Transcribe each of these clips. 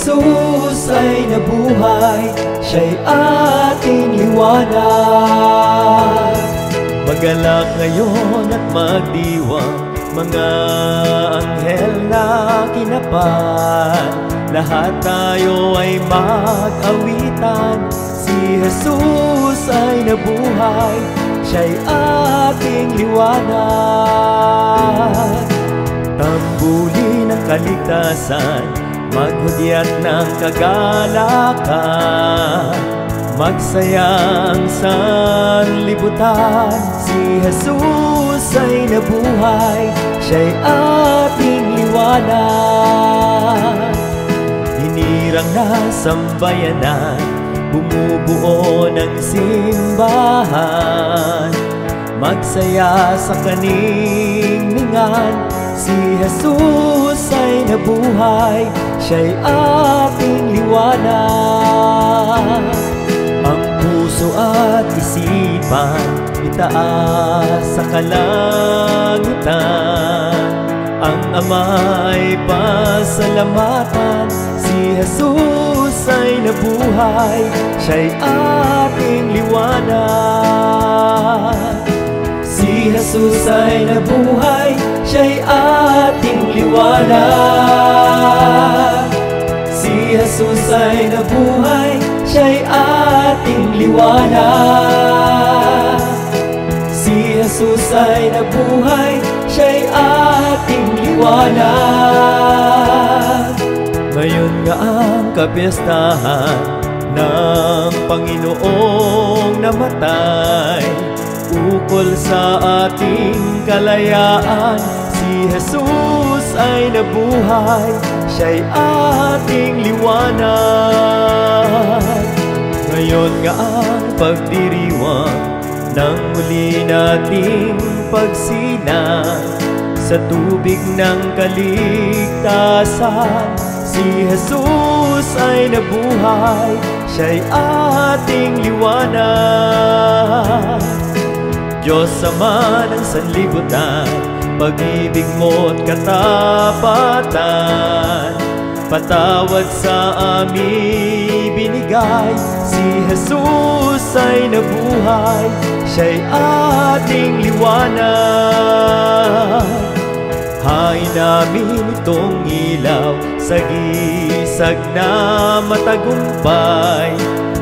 Jesus ay nabuhay, siya'y ating liwanag. Magalak ngayon at magdiwang, mga anghel na kinapan. Lahat tayo ay mag-awitan, si Jesus ay nabuhay, siya'y ating liwanag. Tambulin ang kaligtasan, maghudyat ng kagalakan, magsayang sanlibutan. Si Jesus ay nabuhay, siya'y ating liwanag. Hinirang na sambayanan, bumubuo ng simbahan, magsaya sa kaningningan. Si Jesus ay nabuhay, siya'y ating liwanag. Ang puso at isipan itaas sa kalangitan, ang Ama'y pasalamatan. Si Jesus ay nabuhay, siya'y ating liwanag. Si Jesus ay nabuhay, siya'y ating liwanag. Si Jesus ay nabuhay, siya'y ating liwanag. Si Jesus ay nabuhay, siya'y ating liwanag. Ngayon nga ang kapiyastahan ng Panginoong namatay, ukol sa ating kalayaan. Si Jesus ay nabuhay, siya'y ating liwanag. Ngayon nga ang pagdiriwang ng muli nating pagsinang sa tubig ng kaligtasan. Si Jesus ay nabuhay, siya'y ating liwanag. Diyos Ama ng sanlibutan, pag-ibig mo't katapatan, patawad sa aming binigay. Si Jesus ay nabuhay, siya'y ating liwanag. Hain namin itong ilaw sa gisag na matagumpay,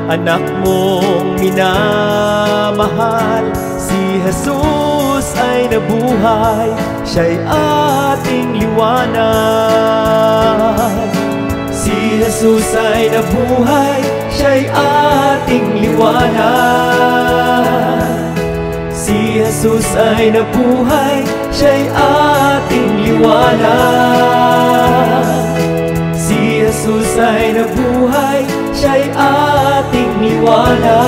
anak mong minamahal. Si Jesus ay nabuhay, siya'y ating liwanag. Si Jesus ay nabuhay, siya'y ating liwanag. Si Jesus ay nabuhay, siya'y ating liwanag. Si Jesus ay nabuhay, siya'y ating liwanag.